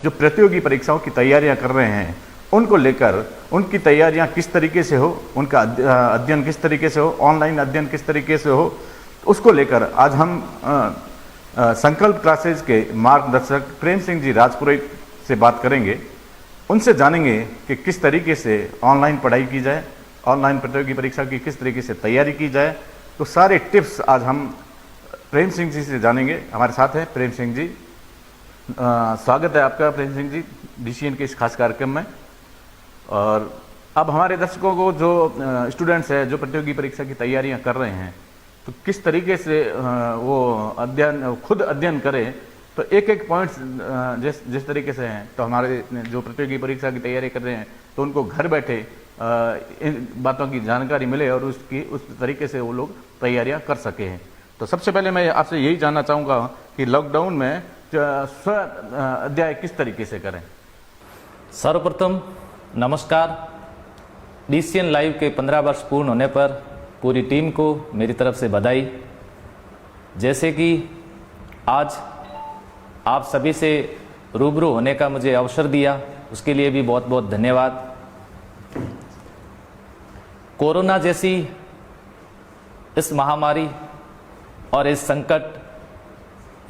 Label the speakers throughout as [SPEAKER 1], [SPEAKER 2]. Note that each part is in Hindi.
[SPEAKER 1] जो प्रतियोगी परीक्षाओं की तैयारियां कर रहे हैं उनको लेकर उनकी तैयारियां किस तरीके से हो, उनका अध्ययन किस तरीके से हो, ऑनलाइन अध्ययन किस तरीके से हो, उसको लेकर आज हम संकल्प क्लासेज के मार्गदर्शक प्रेम सिंह जी राजपुरोहित से बात करेंगे। उनसे जानेंगे कि किस तरीके से ऑनलाइन पढ़ाई की जाए, ऑनलाइन प्रतियोगी परीक्षा की किस तरीके से तैयारी की जाए। तो सारे टिप्स आज हम प्रेम सिंह जी से जानेंगे। हमारे साथ हैं प्रेम सिंह जी। स्वागत है आपका प्रेम सिंह जी DCN के इस खास कार्यक्रम में। और अब हमारे दर्शकों को जो स्टूडेंट्स हैं जो प्रतियोगी परीक्षा की तैयारियां कर रहे हैं, तो किस तरीके से वो खुद अध्ययन करें, तो एक पॉइंट्स जिस तरीके से हैं, तो हमारे जो प्रतियोगी परीक्षा की तैयारी कर रहे हैं तो उनको घर बैठे इन बातों की जानकारी मिले और उस तरीके से वो लोग तैयारियां कर सके हैं। तो सबसे पहले मैं आपसे यही जानना चाहूँगा कि लॉकडाउन में स्व अध्याय किस तरीके से करें।
[SPEAKER 2] सर्वप्रथम नमस्कार। DCN लाइव के 15 वर्ष पूर्ण होने पर पूरी टीम को मेरी तरफ से बधाई। जैसे कि आज आप सभी से रूबरू होने का मुझे अवसर दिया, उसके लिए भी बहुत बहुत धन्यवाद। कोरोना जैसी इस महामारी और इस संकट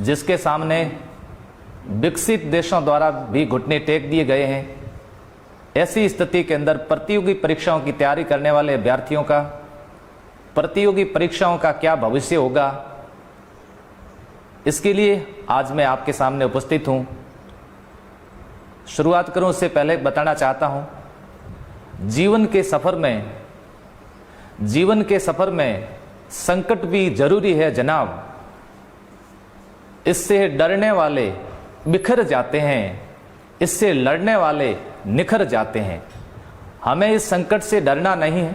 [SPEAKER 2] जिसके सामने विकसित देशों द्वारा भी घुटने टेक दिए गए हैं, ऐसी स्थिति के अंदर प्रतियोगी परीक्षाओं की तैयारी करने वाले अभ्यर्थियों का प्रतियोगी परीक्षाओं का क्या भविष्य होगा, इसके लिए आज मैं आपके सामने उपस्थित हूं। शुरुआत करूं उससे पहले बताना चाहता हूं, जीवन के सफर में संकट भी जरूरी है जनाब। इससे डरने वाले बिखर जाते हैं, इससे लड़ने वाले निखर जाते हैं। हमें इस संकट से डरना नहीं है,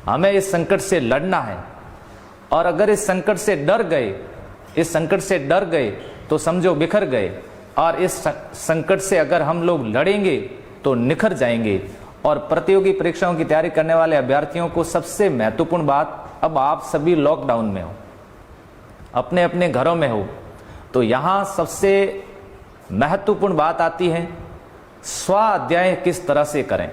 [SPEAKER 2] हमें इस संकट से लड़ना है। और अगर इस संकट से डर गए तो समझो बिखर गए। और इस संकट से अगर हम लोग लड़ेंगे तो निखर जाएंगे। और प्रतियोगी परीक्षाओं की तैयारी करने वाले अभ्यर्थियों को सबसे महत्वपूर्ण बात, अब आप सभी लॉकडाउन में हो, अपने अपने घरों में हो, तो यहां सबसे महत्वपूर्ण बात आती है स्वाध्याय किस तरह से करें।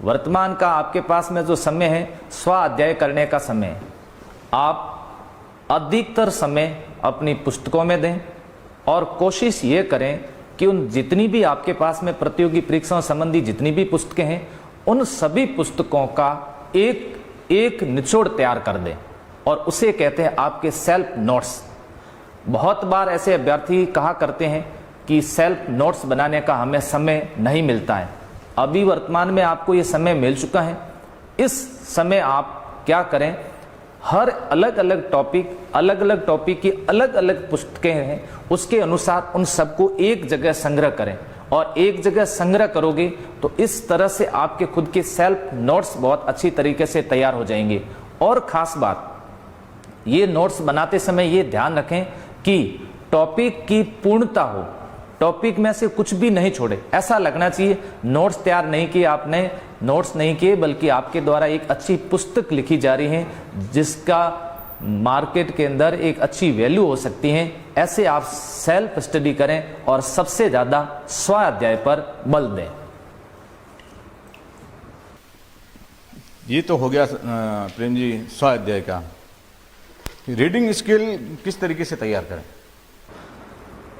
[SPEAKER 2] वर्तमान का आपके पास में जो समय है स्वाध्याय करने का समय है। आप अधिकतर समय अपनी पुस्तकों में दें और कोशिश ये करें कि उन जितनी भी आपके पास में प्रतियोगी परीक्षाओं संबंधी जितनी भी पुस्तकें हैं, उन सभी पुस्तकों का एक निचोड़ तैयार कर दें और उसे कहते हैं आपके सेल्फ नोट्स। बहुत बार ऐसे अभ्यर्थी कहा करते हैं कि सेल्फ नोट्स बनाने का हमें समय नहीं मिलता है। अभी वर्तमान में आपको ये समय मिल चुका है। इस समय आप क्या करें, हर अलग अलग टॉपिक की अलग अलग पुस्तकें हैं, उसके अनुसार उन सबको एक जगह संग्रह करें। और एक जगह संग्रह करोगे तो इस तरह से आपके खुद के सेल्फ नोट्स बहुत अच्छी तरीके से तैयार हो जाएंगे। और खास बात, ये नोट्स बनाते समय ये ध्यान रखें कि टॉपिक की पूर्णता हो, टॉपिक में से कुछ भी नहीं छोड़े। ऐसा लगना चाहिए नोट्स तैयार नहीं किए आपने, नोट्स नहीं किए, बल्कि आपके द्वारा एक अच्छी पुस्तक लिखी जा रही है जिसका मार्केट के अंदर एक अच्छी वैल्यू हो सकती है। ऐसे आप सेल्फ स्टडी करें और सबसे ज्यादा स्वाध्याय पर बल दें।
[SPEAKER 1] ये तो हो गया प्रेम जी स्वाध्याय का। रीडिंग स्किल किस तरीके से तैयार करें।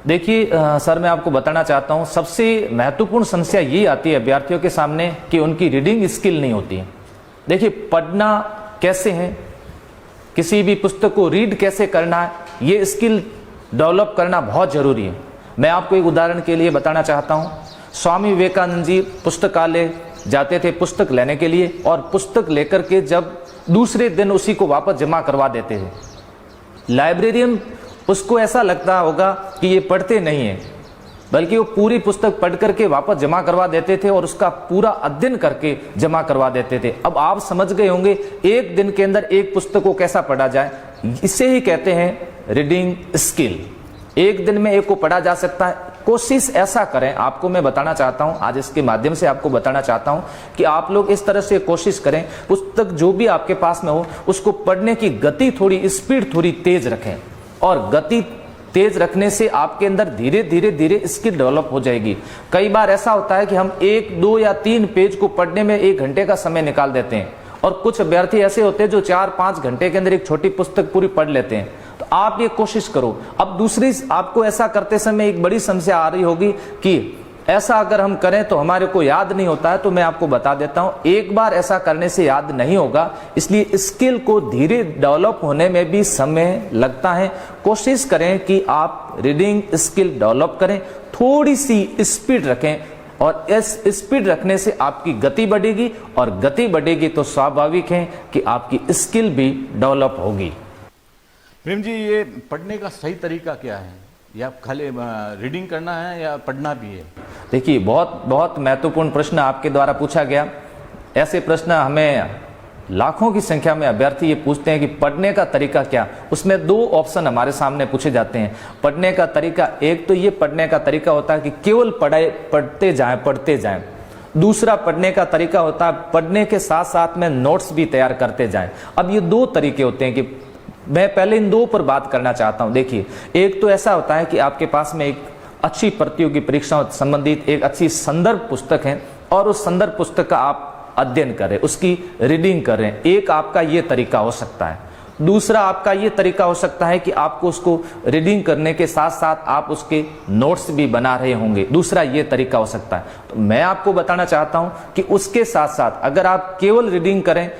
[SPEAKER 2] देखिए सर, मैं आपको बताना चाहता हूं, सबसे महत्वपूर्ण समस्या ये आती है अभ्यर्थियों के सामने कि उनकी रीडिंग स्किल नहीं होती है। देखिए, पढ़ना कैसे है, किसी भी पुस्तक को रीड कैसे करना है, ये स्किल डेवलप करना बहुत जरूरी है। मैं आपको एक उदाहरण के लिए बताना चाहता हूं। स्वामी विवेकानंद जी पुस्तकालय जाते थे पुस्तक लेने के लिए, और पुस्तक लेकर के जब दूसरे दिन उसी को वापस जमा करवा देते थे। लाइब्रेरियन उसको ऐसा लगता होगा कि ये पढ़ते नहीं है, बल्कि वो पूरी पुस्तक पढ़ करके वापस जमा करवा देते थे और उसका पूरा अध्ययन करके जमा करवा देते थे। अब आप समझ गए होंगे एक दिन के अंदर एक पुस्तक को कैसा पढ़ा जाए। इसे ही कहते हैं रीडिंग स्किल। एक दिन में एक को पढ़ा जा सकता है। कोशिश ऐसा करें, आपको मैं बताना चाहता हूं, आज इसके माध्यम से आपको बताना चाहता हूं कि आप लोग इस तरह से कोशिश करें, पुस्तक जो भी आपके पास में हो उसको पढ़ने की गति थोड़ी, स्पीड थोड़ी तेज रखें। और गति तेज रखने से आपके अंदर धीरे धीरे धीरे स्किल डेवलप हो जाएगी। कई बार ऐसा होता है कि हम 1, 2 या 3 पेज को पढ़ने में 1 घंटे का समय निकाल देते हैं, और कुछ अभ्यर्थी ऐसे होते हैं जो 4-5 घंटे के अंदर एक छोटी पुस्तक पूरी पढ़ लेते हैं। तो आप ये कोशिश करो। अब दूसरी, आपको ऐसा करते समय एक बड़ी समस्या आ रही होगी कि ऐसा अगर हम करें तो हमारे को याद नहीं होता है। तो मैं आपको बता देता हूं, एक बार ऐसा करने से याद नहीं होगा, इसलिए स्किल को धीरे डेवलप होने में भी समय लगता है। कोशिश करें कि आप रीडिंग स्किल डेवलप करें, थोड़ी सी स्पीड रखें, और इस स्पीड रखने से आपकी गति बढ़ेगी, और गति बढ़ेगी तो स्वाभाविक है कि आपकी स्किल भी डेवलप होगी।
[SPEAKER 1] प्रेम जी, ये पढ़ने का सही तरीका क्या है? या खाली रीडिंग करना है या पढ़ना भी है?
[SPEAKER 2] देखिए, बहुत बहुत महत्वपूर्ण प्रश्न आपके द्वारा पूछा गया। ऐसे प्रश्न हमें लाखों की संख्या में अभ्यर्थी ये पूछते हैं कि पढ़ने का तरीका क्या। उसमें 2 ऑप्शन हमारे सामने पूछे जाते हैं पढ़ने का तरीका। एक तो ये पढ़ने का तरीका होता है कि केवल पढ़ते जाएं। दूसरा पढ़ने का तरीका होता है पढ़ने के साथ साथ में नोट्स भी तैयार करते जाएं। अब ये 2 तरीके होते हैं कि मैं पहले इन 2 पर बात करना चाहता हूं। देखिए, एक तो ऐसा होता है कि आपके पास में एक अच्छी प्रतियोगी परीक्षाओं संबंधित एक अच्छी संदर्भ पुस्तक है, और उस संदर्भ पुस्तक का आप अध्ययन करें, उसकी रीडिंग करें। एक आपका ये तरीका हो सकता है। दूसरा आपका ये तरीका हो सकता है कि आपको उसको रीडिंग करने के साथ साथ आप उसके नोट्स भी बना रहे होंगे। दूसरा ये तरीका हो सकता है। तो मैं आपको बताना चाहता हूं कि उसके साथ साथ अगर आप केवल रीडिंग करें,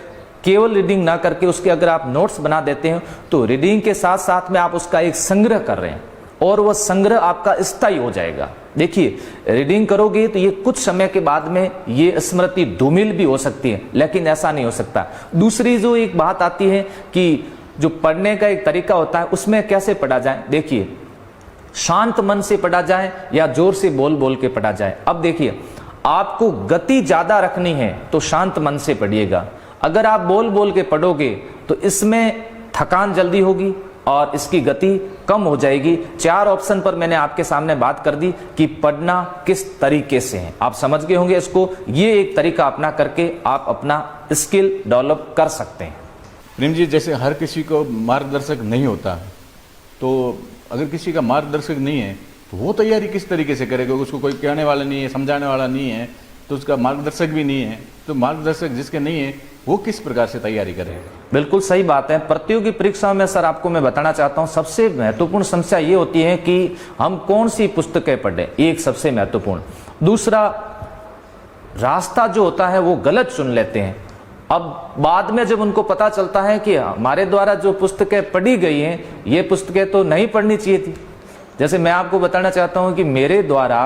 [SPEAKER 2] केवल रीडिंग ना करके उसके अगर आप नोट्स बना देते हैं, तो रीडिंग के साथ साथ में आप उसका एक संग्रह कर रहे हैं, और वह संग्रह आपका स्थायी हो जाएगा। देखिए, रीडिंग करोगे तो ये कुछ समय के बाद में ये स्मृति धूमिल भी हो सकती है, लेकिन ऐसा नहीं हो सकता। दूसरी जो एक बात आती है कि जो पढ़ने का एक तरीका होता है, उसमें कैसे पढ़ा जाए। देखिए, शांत मन से पढ़ा जाए या जोर से बोल बोल के पढ़ा जाए। अब देखिए, आपको गति ज्यादा रखनी है तो शांत मन से पढ़िएगा। अगर आप बोल बोल के पढ़ोगे तो इसमें थकान जल्दी होगी और इसकी गति कम हो जाएगी। 4 ऑप्शन पर मैंने आपके सामने बात कर दी कि पढ़ना किस तरीके से है। आप समझ गए होंगे इसको। ये एक तरीका अपना करके आप अपना स्किल डेवलप कर सकते हैं।
[SPEAKER 1] प्रेम जी, जैसे हर किसी को मार्गदर्शक नहीं होता, तो अगर किसी का मार्गदर्शक नहीं है तो वो तैयारी किस तरीके से करेगा? उसको कोई कहने वाला नहीं है, समझाने वाला नहीं है, तो उसका मार्गदर्शक भी नहीं है। तो मार्गदर्शक जिसके नहीं है वो किस प्रकार से तैयारी करेगा?
[SPEAKER 2] बिल्कुल सही बात है। प्रतियोगी परीक्षाओं में सर आपको मैं बताना चाहता हूं, सबसे महत्वपूर्ण समस्या ये होती है कि हम कौन सी पुस्तकें पढ़ें, एक सबसे महत्वपूर्ण। दूसरा, रास्ता जो होता है वो गलत चुन लेते हैं। अब बाद में जब उनको पता चलता है कि हमारे द्वारा जो पुस्तकें पढ़ी गई हैं, ये पुस्तकें तो नहीं पढ़नी चाहिए थी। जैसे मैं आपको बताना चाहता हूं कि मेरे द्वारा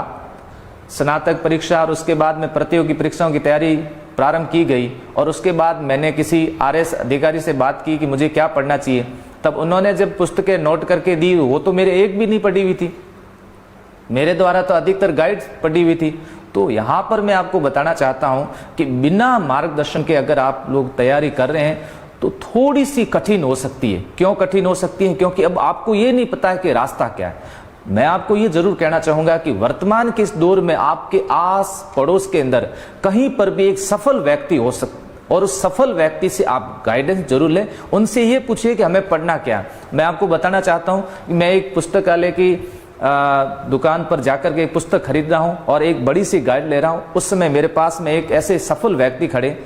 [SPEAKER 2] स्नातक परीक्षा और उसके बाद में प्रतियोगी परीक्षाओं की तैयारी प्रारंभ की गई, और उसके बाद मैंने किसी RS अधिकारी से बात की कि मुझे क्या पढ़ना चाहिए। तब उन्होंने जब पुस्तकें नोट करके दी, वो तो मेरे एक भी नहीं पढ़ी हुई थी, मेरे द्वारा तो अधिकतर गाइड्स पढ़ी हुई थी। तो यहाँ पर मैं आपको बताना चाहता हूँ कि बिना मार्गदर्शन के अगर आप लोग तैयारी कर रहे हैं तो थोड़ी सी कठिन हो सकती है। क्यों कठिन हो सकती है? क्योंकि अब आपको ये नहीं पता है कि रास्ता क्या है। मैं आपको ये जरूर कहना चाहूंगा कि वर्तमान के इस दौर में आपके आस पड़ोस के अंदर कहीं पर भी एक सफल व्यक्ति हो सकता, और उस सफल व्यक्ति से आप गाइडेंस जरूर लें। उनसे ये पूछिए कि हमें पढ़ना क्या। मैं आपको बताना चाहता हूं कि मैं एक पुस्तकालय की दुकान पर जाकर के एक पुस्तक खरीद रहा हूं और एक बड़ी सी गाइड ले रहा हूं। उस समय मेरे पास में एक ऐसे सफल व्यक्ति खड़े,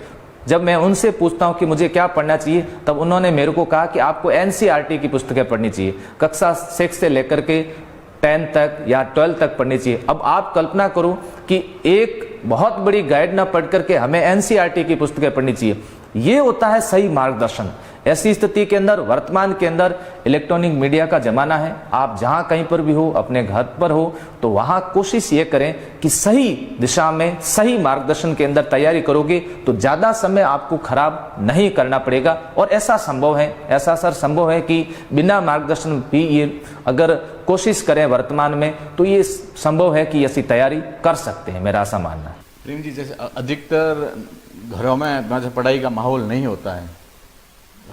[SPEAKER 2] जब मैं उनसे पूछता हूं कि मुझे क्या पढ़ना चाहिए, तब उन्होंने मेरे को कहा कि आपको NCERT की पुस्तकें पढ़नी चाहिए, कक्षा 6 से लेकर के 10 तक या 12 तक पढ़नी चाहिए। अब आप कल्पना करो कि एक बहुत बड़ी गाइड ना पढ़ करके हमें NCERT की पुस्तकें पढ़नी चाहिए। ये होता है सही मार्गदर्शन। ऐसी स्थिति के अंदर वर्तमान के अंदर इलेक्ट्रॉनिक मीडिया का जमाना है। आप जहां कहीं पर भी हो, अपने घर पर हो, तो वहां कोशिश ये करें कि सही दिशा में सही मार्गदर्शन के अंदर तैयारी करोगे तो ज्यादा समय आपको खराब नहीं करना पड़ेगा। और ऐसा संभव है, ऐसा सर संभव है कि बिना मार्गदर्शन भी ये अगर कोशिश करें वर्तमान में तो ये संभव है कि ऐसी तैयारी कर सकते हैं। मेरा ऐसा मानना है।
[SPEAKER 1] प्रेम जी, जैसे अधिकतर घरों में पढ़ाई का माहौल नहीं होता है,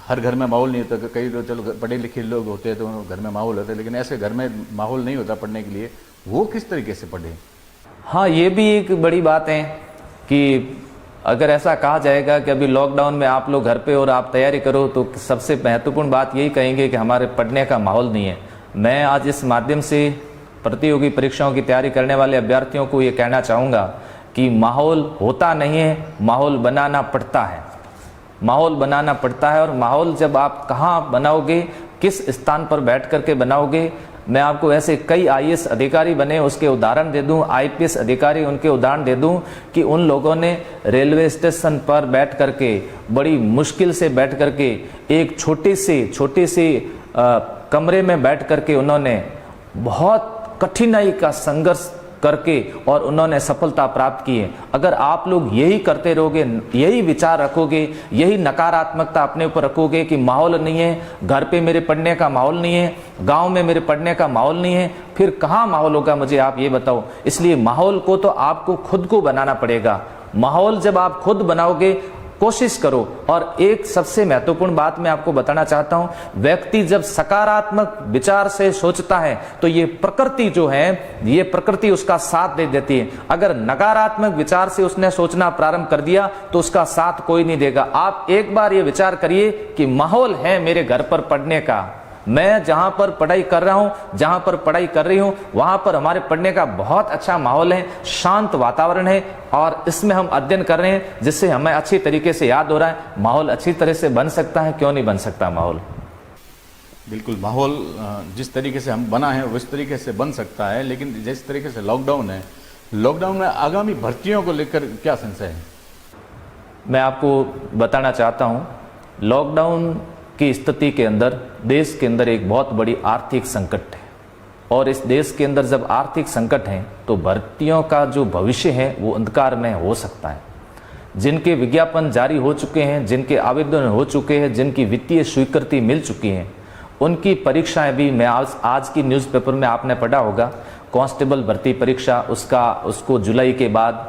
[SPEAKER 1] हर घर में माहौल नहीं होता। कई लोग चलो पढ़े लिखे लोग होते हैं तो घर में माहौल होता है, लेकिन ऐसे घर में माहौल नहीं होता पढ़ने के लिए, वो किस तरीके से पढ़े?
[SPEAKER 2] हाँ, ये भी एक बड़ी बात है कि अगर ऐसा कहा जाएगा कि अभी लॉकडाउन में आप लोग घर पे और आप तैयारी करो, तो सबसे महत्वपूर्ण बात यही कहेंगे कि हमारे पढ़ने का माहौल नहीं है। मैं आज इस माध्यम से प्रतियोगी परीक्षाओं की तैयारी करने वाले अभ्यर्थियों को ये कहना चाहूँगा कि माहौल होता नहीं है, माहौल बनाना पड़ता है। माहौल बनाना पड़ता है, और माहौल जब आप कहाँ बनाओगे, किस स्थान पर बैठ करके बनाओगे, मैं आपको ऐसे कई आईएएस अधिकारी बने उसके उदाहरण दे दूं, आईपीएस अधिकारी उनके उदाहरण दे दूं कि उन लोगों ने रेलवे स्टेशन पर बैठ करके बड़ी मुश्किल से बैठ करके एक छोटे से कमरे में बैठ करके उन्होंने बहुत कठिनाई का संघर्ष करके और उन्होंने सफलता प्राप्त की है। अगर आप लोग यही करते रहोगे, यही विचार रखोगे, यही नकारात्मकता अपने ऊपर रखोगे कि माहौल नहीं है, घर पे मेरे पढ़ने का माहौल नहीं है, गांव में मेरे पढ़ने का माहौल नहीं है, फिर कहाँ माहौल होगा, मुझे आप ये बताओ। इसलिए माहौल को तो आपको खुद को बनाना पड़ेगा। माहौल जब आप खुद बनाओगे, कोशिश करो। और एक सबसे महत्वपूर्ण बात मैं आपको बताना चाहता हूं, व्यक्ति जब सकारात्मक विचार से सोचता है तो ये प्रकृति जो है, ये प्रकृति उसका साथ दे देती है। अगर नकारात्मक विचार से उसने सोचना प्रारंभ कर दिया तो उसका साथ कोई नहीं देगा। आप एक बार ये विचार करिए कि माहौल है मेरे घर पर पढ़ने का, मैं जहां पर पढ़ाई कर रहा हूं, जहां पर पढ़ाई कर रही हूं, वहां पर हमारे पढ़ने का बहुत अच्छा माहौल है, शांत वातावरण है, और इसमें हम अध्ययन कर रहे हैं जिससे हमें अच्छी तरीके से याद हो रहा है। माहौल अच्छी तरह से बन सकता है, क्यों नहीं बन सकता माहौल?
[SPEAKER 1] बिल्कुल, माहौल जिस तरीके से हम बना है उस तरीके से बन सकता है, लेकिन जिस तरीके से लॉकडाउन है, लॉकडाउन में आगामी भर्तियों को लेकर क्या संशय है?
[SPEAKER 2] मैं आपको बताना चाहता हूं, लॉकडाउन की स्थिति के अंदर देश के अंदर एक बहुत बड़ी आर्थिक संकट है, और इस देश के अंदर जब आर्थिक संकट है तो भर्तियों का जो भविष्य है वो अंधकार में हो सकता है। जिनके विज्ञापन जारी हो चुके हैं, जिनके आवेदन हो चुके हैं, जिनकी वित्तीय स्वीकृति मिल चुकी है, उनकी परीक्षाएं भी, मैं आज की न्यूज़पेपर में आपने पढ़ा होगा, कांस्टेबल भर्ती परीक्षा उसको जुलाई के बाद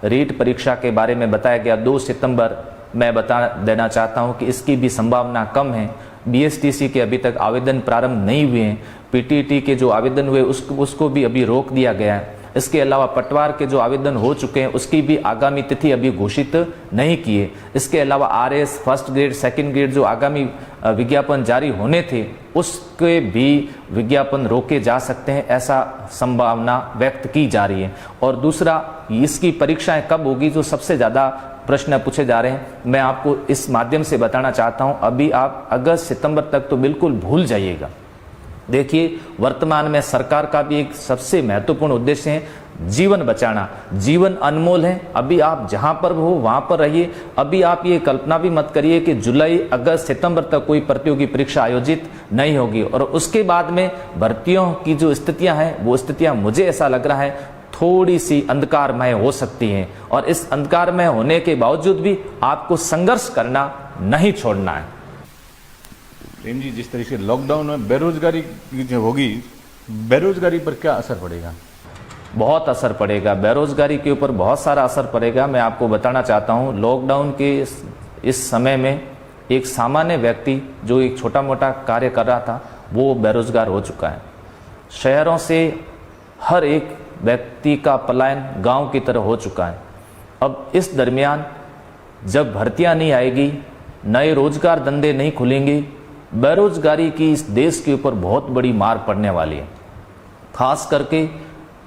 [SPEAKER 2] रीट परीक्षा के बारे में बताया गया 2 सितंबर। मैं बता देना चाहता हूं कि इसकी भी संभावना कम है। बीएसटीसी के अभी तक आवेदन प्रारंभ नहीं हुए हैं, पीटीटी के जो आवेदन हुए उसको भी अभी रोक दिया गया है। इसके अलावा पटवार के जो आवेदन हो चुके हैं उसकी भी आगामी तिथि अभी घोषित नहीं की है। इसके अलावा RS first grade second grade जो आगामी विज्ञापन जारी होने थे उसके भी विज्ञापन रोके जा सकते हैं, ऐसा संभावना व्यक्त की जा रही है। और दूसरा, इसकी परीक्षाएं कब होगी, जो सबसे ज़्यादा प्रश्न पूछे जा रहे हैं, मैं आपको इस माध्यम से बताना चाहता हूं, अभी आप अगस्त सितंबर तक तो बिल्कुल भूल जाइएगा। देखिए, वर्तमान में सरकार का भी एक सबसे महत्वपूर्ण उद्देश्य है जीवन बचाना। जीवन अनमोल है, अभी आप जहां पर हो वहां पर रहिए। अभी आप ये कल्पना भी मत करिए कि जुलाई अगस्त सितंबर तक कोई प्रतियोगी परीक्षा आयोजित नहीं होगी, और उसके बाद में भर्तियों की जो स्थितियां हैं वो स्थितियां मुझे ऐसा लग रहा है थोड़ी सी अंधकारमय हो सकती हैं, और इस अंधकारमय होने के बावजूद भी आपको संघर्ष करना नहीं छोड़ना है।
[SPEAKER 1] प्रेम जी, जिस तरीके से लॉकडाउन में बेरोजगारी जो होगी, बेरोजगारी पर क्या असर पड़ेगा?
[SPEAKER 2] बहुत असर पड़ेगा, बेरोजगारी के ऊपर बहुत सारा असर पड़ेगा। मैं आपको बताना चाहता हूँ, लॉकडाउन के इस समय में एक सामान्य व्यक्ति जो एक छोटा मोटा कार्य कर रहा था वो बेरोजगार हो चुका है। शहरों से हर एक व्यक्ति का पलायन गांव की तरह हो चुका है। अब इस दरमियान जब भर्तियां नहीं आएगी, नए रोजगार धंधे नहीं खुलेंगे, बेरोजगारी की इस देश के ऊपर बहुत बड़ी मार पड़ने वाली है। खास करके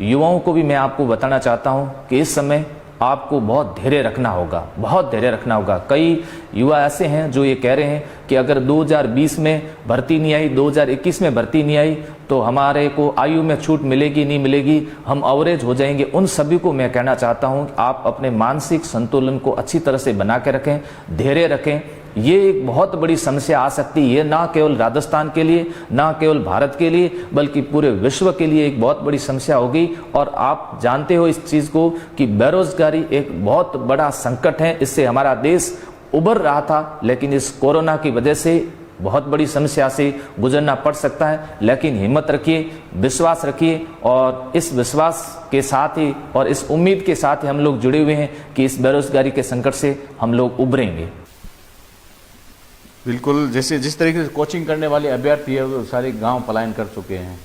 [SPEAKER 2] युवाओं को भी मैं आपको बताना चाहता हूं कि इस समय आपको बहुत धैर्य रखना होगा, बहुत धैर्य रखना होगा। कई युवा ऐसे हैं जो ये कह रहे हैं कि अगर 2020 में भर्ती नहीं आई, 2021 में भर्ती नहीं आई तो हमारे को आयु में छूट मिलेगी नहीं मिलेगी, हम अवरेज हो जाएंगे। उन सभी को मैं कहना चाहता हूं कि आप अपने मानसिक संतुलन को अच्छी तरह से बना के रखें, धैर्य रखें। ये एक बहुत बड़ी समस्या आ सकती है, ना केवल राजस्थान के लिए, ना केवल भारत के लिए, बल्कि पूरे विश्व के लिए एक बहुत बड़ी समस्या होगी। और आप जानते हो इस चीज को कि बेरोजगारी एक बहुत बड़ा संकट है, इससे हमारा देश उभर रहा था, लेकिन इस कोरोना की वजह से बहुत बड़ी समस्या से गुजरना पड़ सकता है। लेकिन हिम्मत रखिए, विश्वास रखिए, और इस विश्वास के साथ ही और इस उम्मीद के साथ ही हम लोग जुड़े हुए हैं कि इस बेरोजगारी के संकट से हम लोग उभरेंगे।
[SPEAKER 1] बिल्कुल, जैसे जिस तरीके से कोचिंग करने वाले अभ्यर्थी है वो सारे गांव पलायन कर चुके हैं,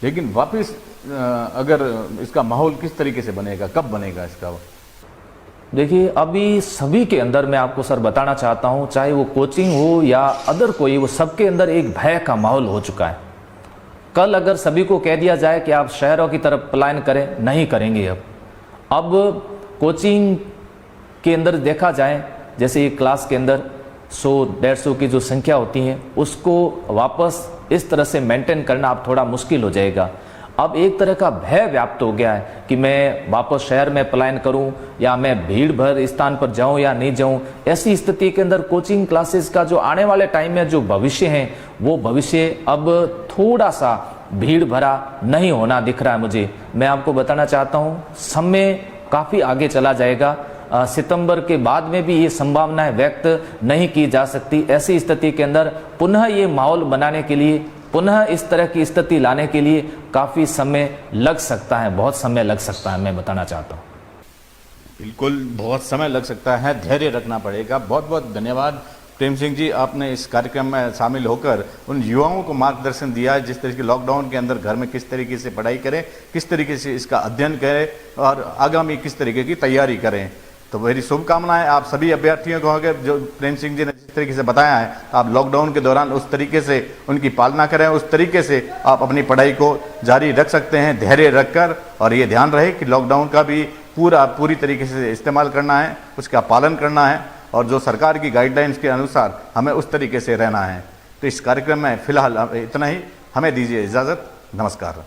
[SPEAKER 1] लेकिन वापस अगर इसका माहौल किस तरीके से बनेगा, कब बनेगा इसका?
[SPEAKER 2] देखिए, अभी सभी के अंदर मैं आपको सर बताना चाहता हूं, चाहे वो कोचिंग हो या अदर कोई, वो सबके अंदर एक भय का माहौल हो चुका है। कल अगर सभी को कह दिया जाए कि आप शहरों की तरफ पलायन करें, नहीं करेंगे। अब कोचिंग के अंदर देखा जाए, जैसे एक क्लास के अंदर 100-150 की जो संख्या होती है, उसको वापस इस तरह से मेंटेन करना अब थोड़ा मुश्किल हो जाएगा। अब एक तरह का भय व्याप्त हो गया है कि मैं वापस शहर में पलायन करूं या मैं भीड़ भर स्थान पर जाऊं या नहीं जाऊं। ऐसी स्थिति के अंदर कोचिंग क्लासेस का जो आने वाले टाइम में जो भविष्य है, वो भविष्य अब थोड़ा सा भीड़ भरा नहीं होना दिख रहा है मुझे। मैं आपको बताना चाहता हूं, समय काफी आगे चला जाएगा। सितंबर के बाद में भी ये संभावनाएं व्यक्त नहीं की जा सकती। ऐसी स्थिति के अंदर पुनः ये माहौल बनाने के लिए, पुनः इस तरह की स्थिति लाने के लिए काफी समय लग सकता है, बहुत समय लग सकता है, मैं बताना चाहता हूँ।
[SPEAKER 1] बिल्कुल बहुत समय लग सकता है, धैर्य रखना पड़ेगा। बहुत बहुत धन्यवाद प्रेम सिंह जी, आपने इस कार्यक्रम में शामिल होकर उन युवाओं को मार्गदर्शन दिया जिस तरीके लॉकडाउन के अंदर घर में किस तरीके से पढ़ाई करें, किस तरीके से इसका अध्ययन करें और आगामी किस तरीके की तैयारी करें। तो मेरी शुभकामनाएं आप सभी अभ्यर्थियों को होंगे। जो प्रेम सिंह जी ने जिस तरीके से बताया है, आप लॉकडाउन के दौरान उस तरीके से उनकी पालना करें, उस तरीके से आप अपनी पढ़ाई को जारी रख सकते हैं धैर्य रखकर। और ये ध्यान रहे कि लॉकडाउन का भी पूरी तरीके से इस्तेमाल करना है, उसका पालन करना है और जो सरकार की गाइडलाइंस के अनुसार हमें उस तरीके से रहना है। तो इस कार्यक्रम में फिलहाल इतना ही, हमें दीजिए इजाज़त। नमस्कार।